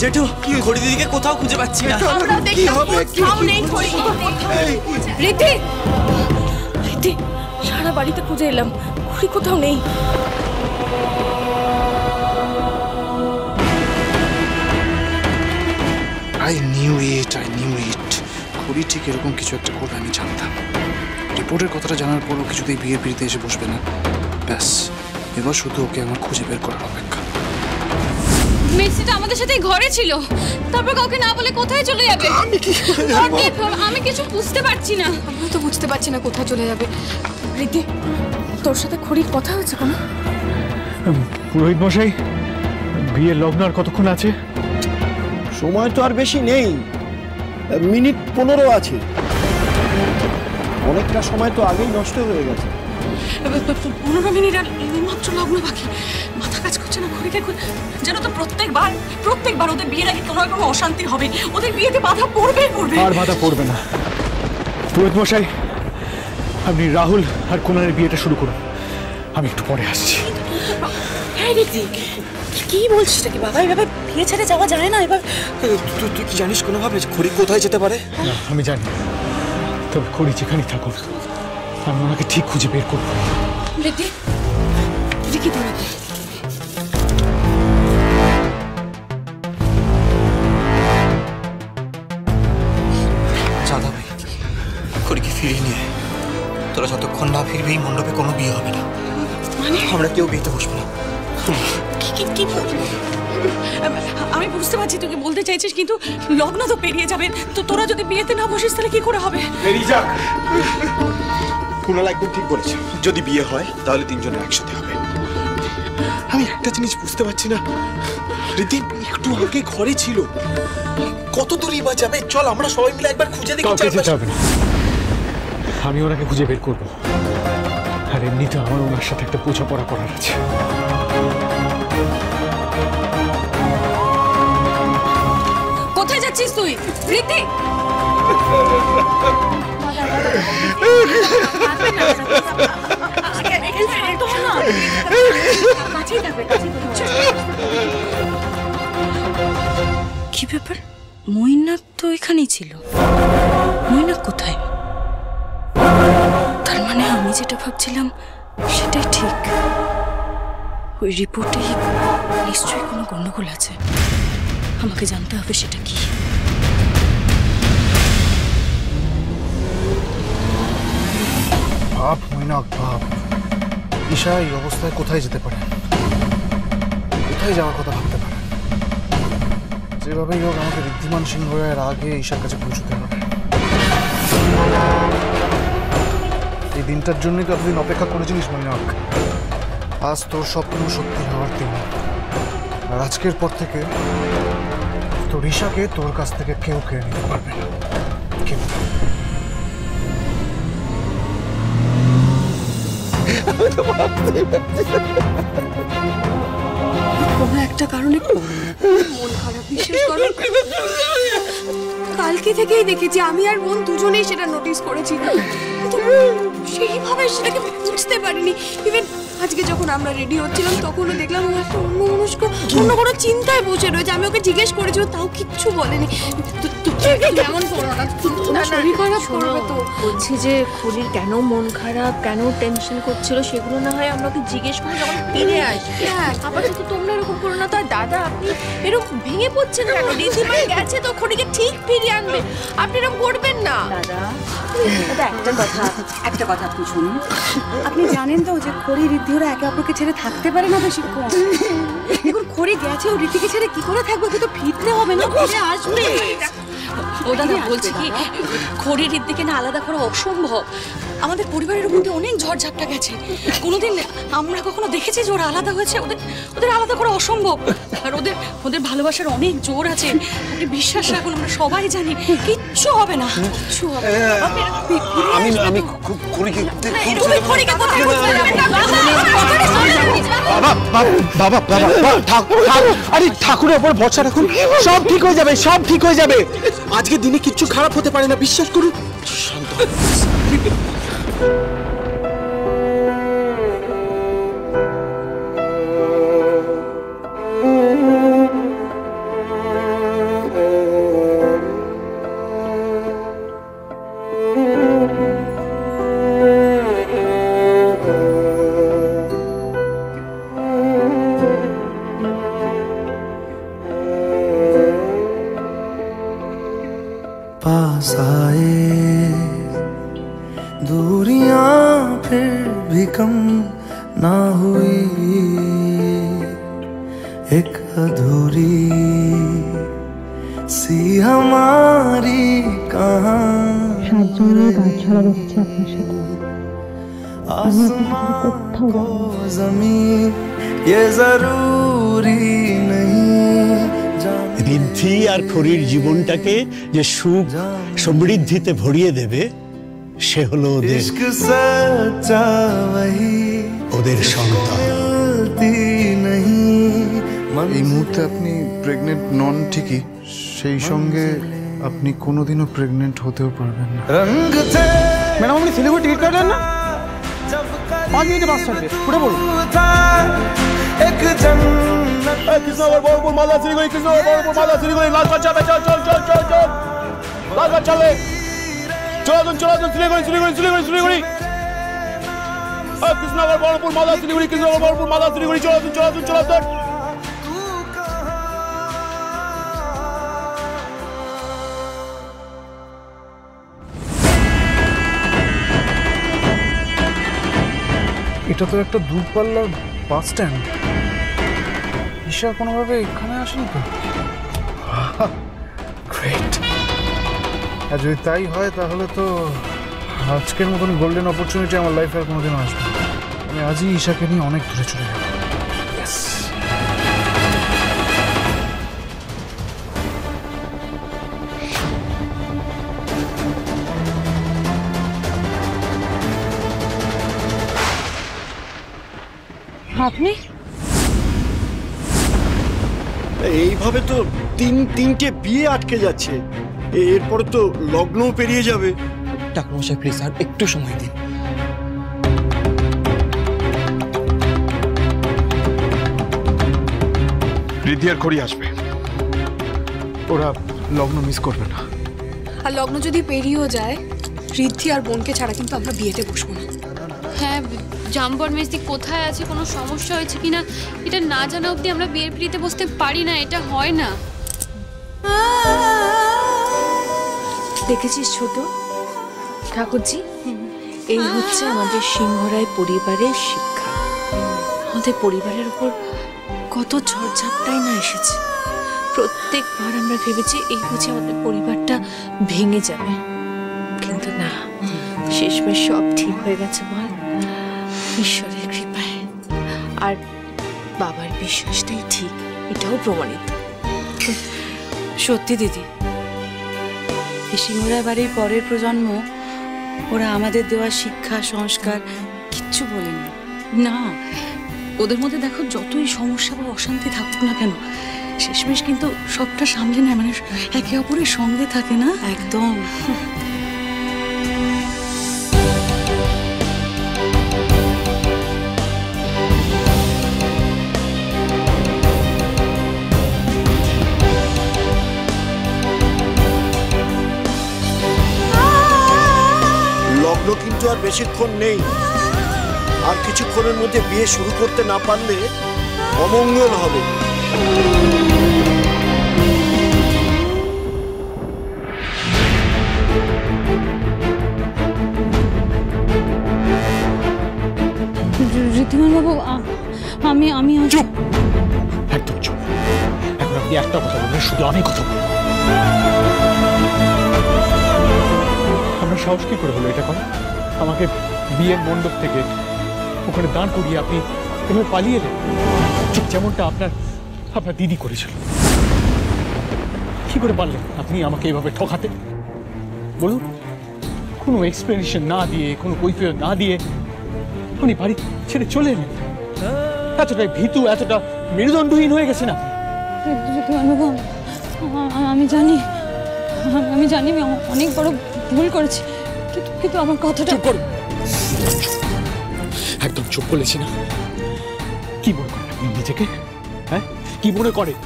জেঠু ঘড়ি দিদিকে কোথাও খুঁজে পাচ্ছি না। কি হবে? রীতি রীতি সারা বাড়িতে খুঁজে এলাম, ঘড়ি কোথাও নেই। I knew it. ঘড়ি ঠিক এরকম কিছু একটা করবে আমি জানতাম। রিপোর্টের কথাটা জানার পরও কিছুতেই বিয়ের পিড়িতে এসে বসবে না। ব্যাস এবার শুধু ওকে আমার খুঁজে বের করার অপেক্ষা। মেসিটা আমাদের সাথেই ঘরে ছিল, তারপর কাউকে না বলে কোথায় চলে যাবে? আমি কিছু বুঝতে পারছি না। আমি তো বুঝতে পারছি না কোথায় চলে যাবে। রীতি, তোর সাথে ঘড়ির কথা হয়েছে কোনো? পুরোহিত মশাই, বিয়ের লগ্ন আর কতক্ষণ আছে? সময় তো আর বেশি নেই, মিনিট 15 আছে। অনেকটা সময় তো আগেই নষ্ট হয়ে গেছে। 15 মিনিট আর মাত্র লগ্ন বাকি। মাথা কাজ করছে না। ঘড়িটা যেন তো প্রত্যেকবার ওদের বিয়ের আগে কোনো রকম অশান্তি হবে, ওদের বিয়েতে বাধা পড়বে। আর বাধা পড়বে না। পুরোহিত মশাই, আপনি রাহুল আর কুনালের বিয়েটা শুরু করুন, আমি একটু পরে আসছি। হ্যাঁ রীতি, কি বলছিস নাকি বাবা? এভাবে বিয়ে ছেড়ে যাওয়া যায় না। এবার তুই কি জানিস কোনোভাবে ঘড়ি কোথায় যেতে পারে? না, আমি জানি, তবে ঘড়ি যেখানেই থাকুন আমি ওনাকে ঠিক খুঁজে বের করবো। রীতি, কি দৌড়াতে? চাঁদা ভাই, ঘড়িকে ফিরিয়ে নিয়ে তোরা যতক্ষণ না ফিরবি এই মণ্ডপে কোনো বিয়ে হবে না। আমরা কেউ বিয়েতে বসবো না। কি আমি বুঝতে পারছি তুই কি বলতে চাইছিস, কিন্তু লগ্ন তো পেরিয়ে যাবে। তো তোরা যদি বিয়েতে না বসিস তাহলে কি করে হবে? বেরিয়ে যাক। কুনাল একদম ঠিক বলেছে, যদি বিয়ে হয় তাহলে তিনজনে একসাথে হবে। আমি একটা জিনিস বুঝতে পারছি না, রীতি একটু আগে ঘরে ছিল, কত দূরই বা যাবে? চল আমরা সবাই মিলে একবার খুঁজে দেখি। যেতে হবে না, আমি ওনাকে খুঁজে বের করবো। আর এমনিতে আমার ওনার সাথে একটা বোঝাপড়া করার আছে। কোথায় যাচ্ছিস তুই রীতি? কি ব্যাপার? মৈনাক তো এখানেই ছিল। মৈনাক কোথায়? তার মানে আমি যেটা ভাবছিলাম সেটাই ঠিক। ওই রিপোর্টে নিশ্চয়ই কোনো গন্ডগোল আছে, আমাকে জানতে হবে সেটা কি। ভাব মৈনাক, ভাব ঈশা এই অবস্থায় কোথায় যেতে পারে, কোথায় যাওয়ার কথা ভাবতে পারে? যেভাবেই হোক আমাকে ঋদ্ধিমান সিংহ রায়ের আগে ঈশার কাছে পৌঁছতে হবে। এই দিনটার জন্যই তো এতদিন অপেক্ষা করেছিলিস মৈনাক। আজ তোর স্বপ্ন সত্যি হওয়ার দিন। আর আজকের পর থেকে তোর ঈশাকে তোর কাছ থেকে কেউ কেড়ে নিতে পারবে না, কেউ। কোনো একটা কারণে মন খারাপ, বিশ্বাস করো। কালকে থেকেই দেখেছি, আমি আর বোন দুজনেই সেটা নোটিস করেছি, সেইভাবে সেটাকে বুঝতে পারিনি। ইভেন আজকে যখন আমরা রেডি হচ্ছিলাম তখনও দেখলাম ও একটা অন্যমনস্ক অন্য কোনো চিন্তায় বসে রয়েছে। আমি ওকে জিজ্ঞেস করেছি, তাও কিচ্ছু বলেনি। এমন করো না, শরীর খারাপ করবে তো। বলছি যে খুলির কেন মন খারাপ, কেন টেনশন করছিল, সেগুলো না হয় আমরা ওকে জিজ্ঞেস করে যখন ফিরে আসি। আপাতত তোমরা এরকম করো না। তো দাদা, আপনি এরকম ভেঙে পড়ছেন কেন? ঋদ্ধিমান গেছে তো খড়িকে ঠিক ফিরিয়ে আনবে, আপনি এরকম করবেন না। দাদা একটা কথা আপনি শুনুন। আপনি জানেন তো যে খড়ি ঋদ্ধি ওরা একে অপরকে ছেড়ে থাকতে পারে না বেশিক্ষণ। এখন খড়ি গেছে, ও ঋদ্ধিকে ছেড়ে কি করে থাকবে? ওকে তো ফিরতে হবে না, ফিরে আসবে। ও দাদা বলছি কি, খড়ির ঋদ্ধিকে না আলাদা করা অসম্ভব। আমাদের পরিবারের মধ্যে অনেক ঝড়ঝাপটা গেছে, কোনোদিন আমরা কখনো দেখেছি যে ওরা আলাদা হয়েছে? ওদের আলাদা করা অসম্ভব। আর ওদের ভালোবাসার অনেক জোর আছে, আপনি বিশ্বাস রাখুন, আমরা সবাই জানি কিচ্ছু হবে না, কিচ্ছু হবে না। আমি খড়িকে বাবা আরে ঠাকুরের উপর ভরসা রাখুন, সব ঠিক হয়ে যাবে, সব ঠিক হয়ে যাবে। আজকের দিনে কিচ্ছু খারাপ হতে পারে না, বিশ্বাস করুন। শান্ত आए दूरियां फिर भी कम ना हुई एक अधूरी सी हमारी कहानी आसमां को जमीन ये जरूरी नहीं ঋদ্ধি আর খড়ির জীবনটাকে যে সুখ সমৃদ্ধিতে ভরিয়ে দেবে সে হলো इश्क सच्चा वही ওদের সন্তান। এই মুহূর্তে আপনি প্রেগনেন্ট নন ঠিকই, সেই সঙ্গে আপনি কোনোদিনও প্রেগনেন্ট হতেও পারবেন না। रंग थे ম্যাডাম আপনি শিলিগুড়ি টিকিট কাটলেন না? 5 মিনিটে বাস ছাড়বে, উঠে পড়ুন। एक जन्नत কৃষ্ণনগর বহরমপুর মালদা শিলিগুড়ি, কৃষ্ণনগর বহরমপুর মালদা শিলিগুড়ি, লালবাগ যাবে, চল চল চল চল চল, লালবাগ চলে, চলাচল চলাচল শিলিগুড়ি শিলিগুড়ি শিলিগুড়ি শিলিগুড়ি, কৃষ্ণনগর বহরমপুর মালদা শিলিগুড়ি, কৃষ্ণনগর বহরমপুর মালদা শিলিগুড়ি, চলাচল চলাচল চলাচল। এটা তো একটা দূরপাল্লার বাস স্ট্যান্ড। ঈশা কোনোভাবে এখানে আসেনি তো? গ্রেট। আর যদি তাই হয় তাহলে তো আজকের মতন গোল্ডেন অপরচুনিটি আমার লাইফে আর কোনোদিনও আসবে না। আমি আজই ঈশাকে নিয়ে অনেক দূরে চলে যাব। আপনি এইভাবে তো তিনটে বিয়ে আটকে যাচ্ছে, এরপরে তো লগ্নও পেরিয়ে যাবে। ঠাকুরমশাই প্লিজ আর একটু সময় দিন। ঋদ্ধি আর খড়ি আসবে, ওরা লগ্ন মিস করবে না। আর লগ্ন যদি পেরিয়েও যায়, ঋদ্ধি আর বোনকে ছাড়া কিন্তু আমরা বিয়েতে বসবো না। হ্যাঁ, জাম্বর মেজদি কোথায় আছে, কোনো সমস্যা হয়েছে কিনা এটা না জানা অবধি আমরা বিয়ের পিড়িতে বসতে পারি না, এটা হয় না। দেখেছিস ছোট ঠাকুরজি, এই হচ্ছে আমাদের সিংহরায় পরিবারের শিক্ষা। আমাদের পরিবারের উপর কত ঝড়ঝাপটাই না এসেছে, প্রত্যেকবার আমরা ভেবেছি এই বুঝে আমাদের পরিবারটা ভেঙে যাবে, কিন্তু না, শেষমেশ সব ঠিক হয়ে গেছে বল, ঈশ্বরের কৃপায়। আর বাবার বিশ্বাসটাই ঠিক, এটাও প্রমাণিত। সত্যি দিদি, এই সিংহরায় বাড়ির পরের প্রজন্ম ওরা আমাদের দেওয়া শিক্ষা সংস্কার কিচ্ছু বলেনি। না, ওদের মধ্যে দেখো যতই সমস্যা বা অশান্তি থাকুক না কেন, শেষমেশ কিন্তু সবটা সামলে নেয়, মানে একে অপরের সঙ্গে থাকে না। একদম। লগ্ন কিন্তু আর বেশিক্ষণ নেই, আর কিছুক্ষণের মধ্যে বিয়ে শুরু করতে না পারলে অমঙ্গল হবে। ঋদ্ধিমান বাবু, আমি চুপ, একদম চুপ। এখন আপনি একটা কথা বলবেন, শুধু আমি কথা বলবো। আপনার সাহস কি করে হলো এটা করা? আমাকে বিয়ের মণ্ডপ থেকে ওখানে দাঁড় করিয়ে আপনি এভাবে পালিয়ে এলেন, ঠিক যেমনটা আপনার দিদি করেছিল। কি করে পারলেন আপনি আমাকে এভাবে ঠকাতে? বলুন, কোনো এক্সপ্লেনেশন না দিয়ে, কোনো কৈফিয়ত না দিয়ে আপনি বাড়ি ছেড়ে চলে এলেন। এতটাই ভীতু, এতটা মেরুদণ্ডহীন হয়ে গেছে না? আমি জানি আমি অনেক বড় ভুল করেছি, কিন্তু আমার কথাটা। চুপ করুন, একদম চুপ বলেছি না? কি মনে করেন আপনি নিজেকে? হ্যাঁ, কি মনে করেন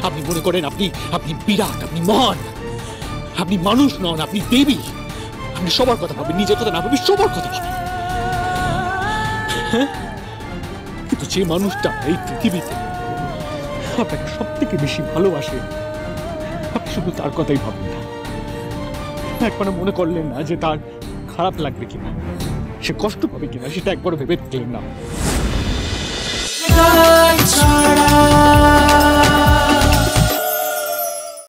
আপনি? মনে করেন আপনি বিরাট, আপনি মহান, আপনি মানুষ নন, আপনি দেবী। আপনি সবার কথা ভাবেন, নিজের কথা না ভাবেন, সবার কথা ভাবেন। হ্যাঁ, কিন্তু যে মানুষটা এই পৃথিবীতে আপনাকে সব থেকে বেশি ভালোবাসে, আপনি শুধু তার কথাই ভাবেন না, একবার মনে করলেন না যে তার খারাপ লাগবে কিনা, সে কষ্ট পাবে কিনা, সেটা একবার ভেবে দেখলেন না।